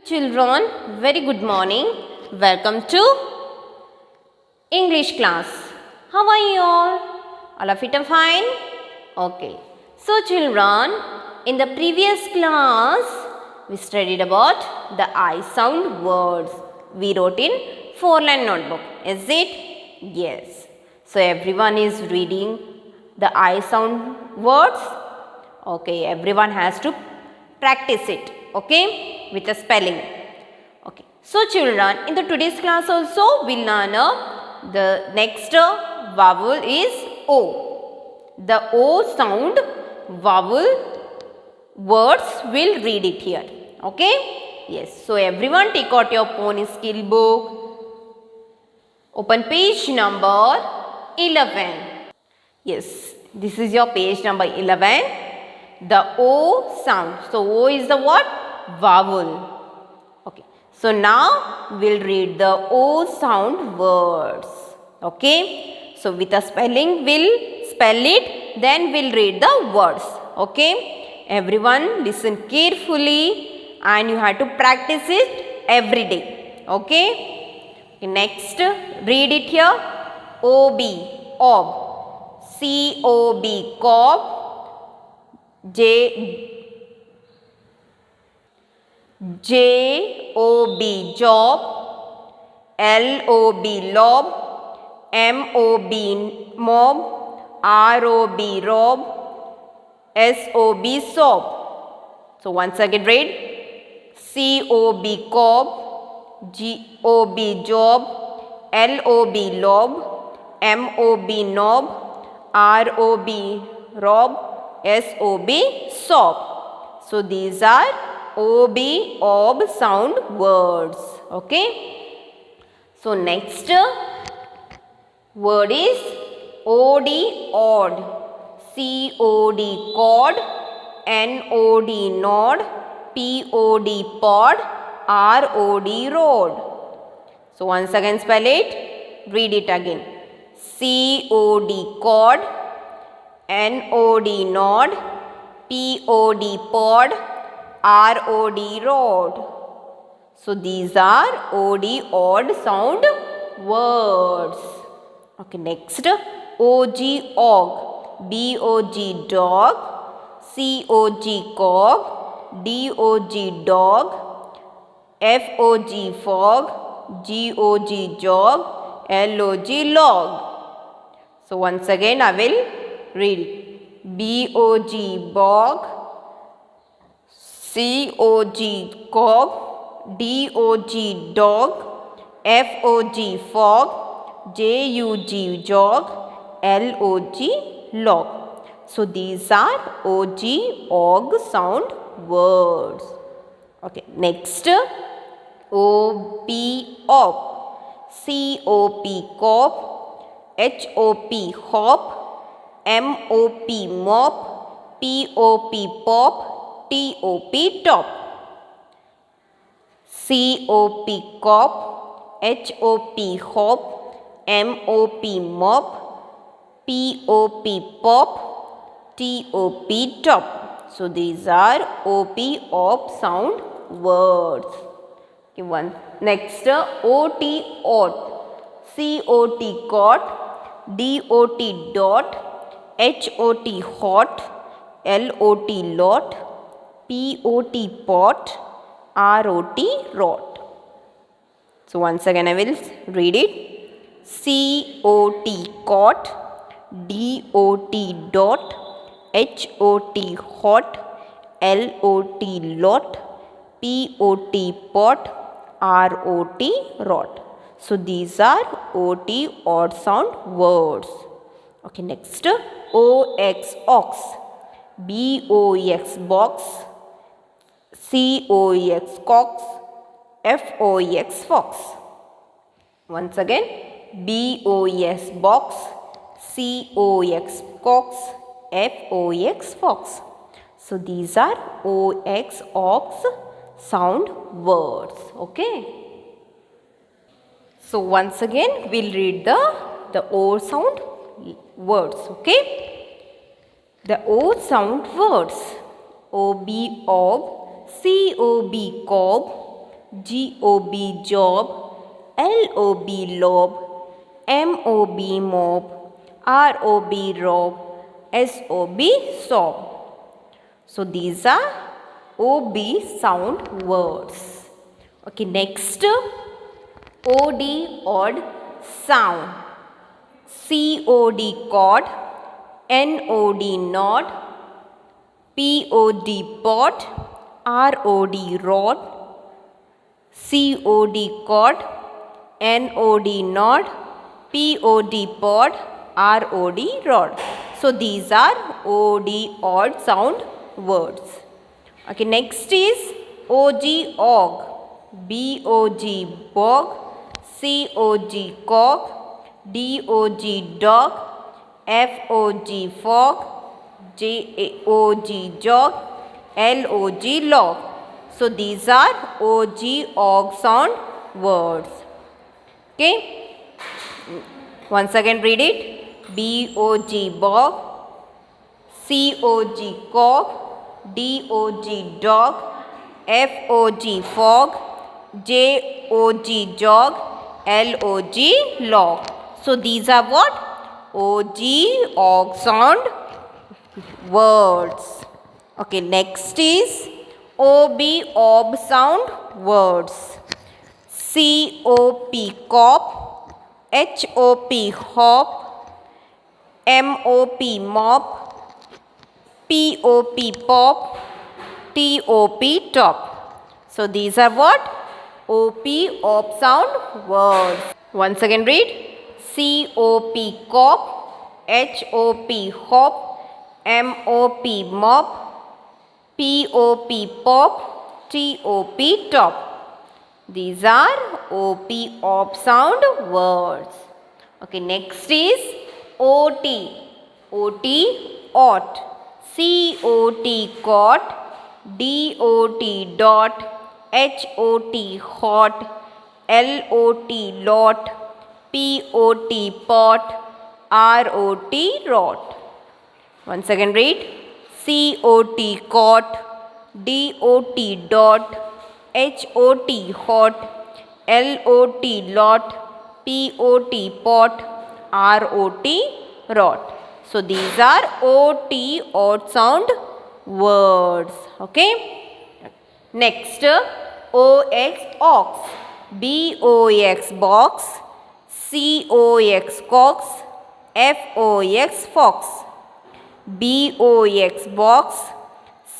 Children, very good morning. Welcome to English class. How are you all? All of it are fine? Okay. So children, in the previous class, we studied about the I sound words. We wrote in 4-line notebook. Is it? Yes. So everyone is reading the I sound words. Okay, everyone has to practice it. Okay, with the spelling. Okay. So children, in the today's class also we'll learn the next vowel is O. The O sound vowel words will read it here. Okay. Yes. So everyone take out your pony skill book. Open page number 11. Yes. This is your page number 11. The O sound. So O is the what? Vowel. Okay. So now we'll read the O sound words. Okay. So with the spelling we'll spell it, then we'll read the words. Okay. Everyone listen carefully and you have to practice it every day. Okay. Next read it here. OB, ob. COB, cob. JOB, job. LOB, lob. MOB, mob. ROB, rob. SOB, sob. So once again read. COB, cob. GOB, job. LOB, lob. MOB, knob. ROB, rob. SOB, sob. So these are OB, ob sound words. Okay. So next word is OD, odd. COD, cod. NOD, nod. POD, pod. ROD, road. So once again spell it. Read it again. COD, cod. NOD, nod. POD, pod. ROD, road. So these are OD, odd sound words. Okay, next OG, og. BOG, dog. COG, cog. DOG, dog. FOG, fog. GOG, jog. LOG, log. So once again I will read it. BOG, bog. COG, cog. DOG, dog. FOG, fog. JUG, jog. LOG, log. So these are OG, og sound words. Okay, next OP, op. COP, cop. HOP, hop. MOP, mop. POP, pop. TOP, top. COP, cop. HOP, hop. MOP, mop. POP, pop. TOP, top. So these are OP, op sound words. Okay, one. Next OT, ot. COT, cot. DOT, dot. HOT, hot. LOT, lot. POT, pot. ROT, rot. So once again I will read it. COT, cot. DOT, dot. HOT, hot. LOT, lot. POT, pot. ROT, rot. So these are OT, odd sound words. Okay, next OX, ox. BOX, box. COX, cox. FOX, fox. Once again, BOS, box. COX, cox. FOX, fox. So these are OX, ox sound words. Okay. So once again we'll read the O sound words. Okay. The O sound words. OB, ob. COB, cob. GOB job, LOB lob, MOB mob, ROB rob, SOB sob. So these are OB sound words. Okay, next OD odd sound. COD cod, NOD nod, POD pot, ROD rod, COD cod, NOD nod, POD pod, ROD rod. So these are OD odd sound words. Okay, next is OG og, BOG bog, COG cog, DOG dog, FOG fog, JOG jog, LOG log. So these are OG og sound words. Okay. Once again read it. BOG bog, COG cog, DOG dog, FOG fog, JOG jog, LOG log. So these are what? OG og sound words. Okay, next is OB ob sound words. COP cop, HOP hop, MOP mop, POP pop, TOP top. So these are what? OP op sound words. Once again read. COP cop, HOP hop, MOP mop, POP pop, TOP top. These are OP op sound words. Okay, next is OT. OT ought, COT cot, DOT dot, HOT hot, LOT lot, POT pot, ROT rot. Once again read. COT cot, DOT dot, HOT hot, LOT lot, POT pot, ROT rot. So these are OT odd sound words. Okay. Next OX ox, BOX box, COX cox, FOX fox, BOX box,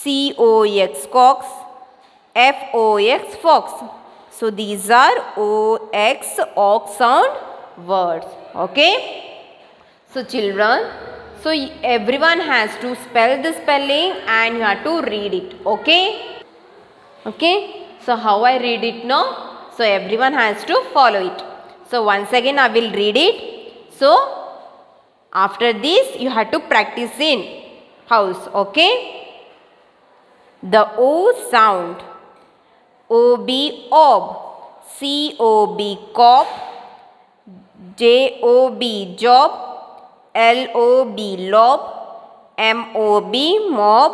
COX cox, FOX fox. So these are OX ox sound words. Okay. So children, so everyone has to spell the spelling and you have to read it. Okay. Okay. So how I read it now? So everyone has to follow it. So once again I will read it. So after this you have to practice in house. Okay. The O sound. OB ob, COB cop, JOB job, LOB lob, MOB mob,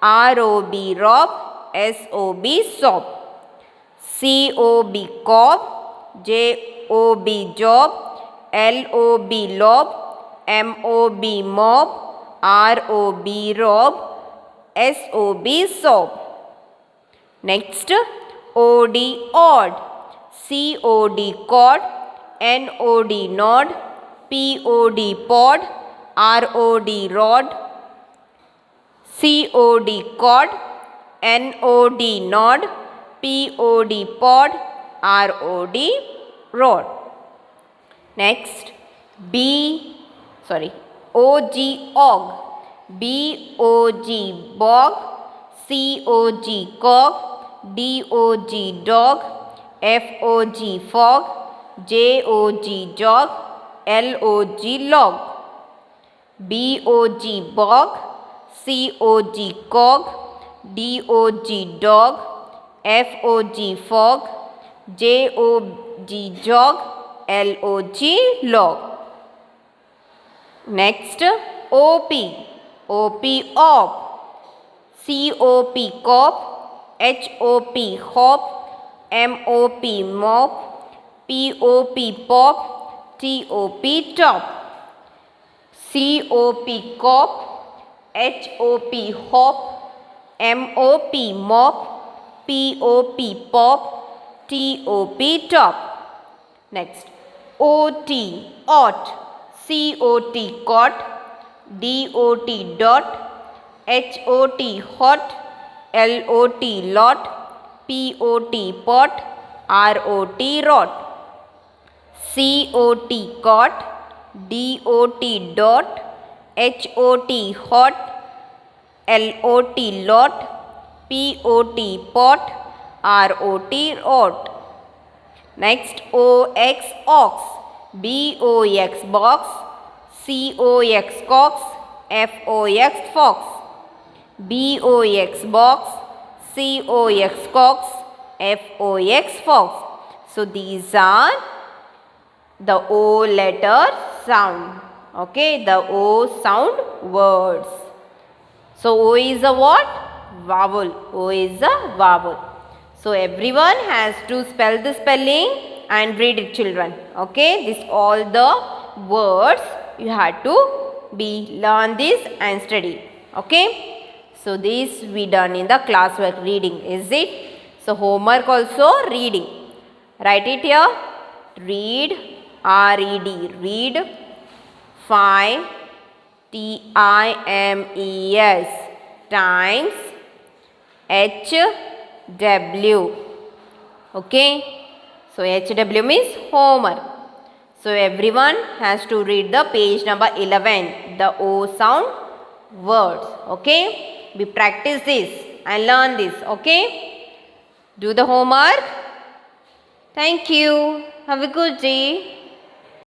ROB rob, SOB sob. COB cob, JOB job, LOB lob, MOB mob, ROB rob, SOB sob. Next OD odd, COD cod, NOD nod, POD pod, ROD rod, COD cod, NOD nod, POD pod, ROD rod. Next OG og, BOG bog, COG cog, DOG dog, FOG fog, JOG jog, LOG log. BOG bog, COG cog, DOG dog, FOG fog, JOG jog, LOG log. Next OP, OP op, COP cop, HOP hop, MOP mop, POP pop, TOP top, COP cop, HOP hop, MOP mop, POP pop, TOP top. Next, OT ot, COT cot, DOT dot, HOT hot, LOT lot, POT pot, ROT rot, COT cot, DOT dot, HOT hot, LOT lot, POT pot, ROT rot. Next, OX ox, BOX box, COX cox, FOX fox, BOX box, COX cox, FOX fox. So these are the O letter sound. Okay, the O sound words. So O is a what? Vowel. O is a vowel. So everyone has to spell the spelling and read it, children. Okay, this all the words you had to learn this and study. Okay, so this we done in the classwork reading, is it? So homework also reading. Write it here. Read, RED, read. Find, TIMES, times, HW. Okay, so HW means homework. So everyone has to read the page number 11, the O sound words. Okay, we practice this and learn this. Okay, do the homework. Thank you. Have a good day.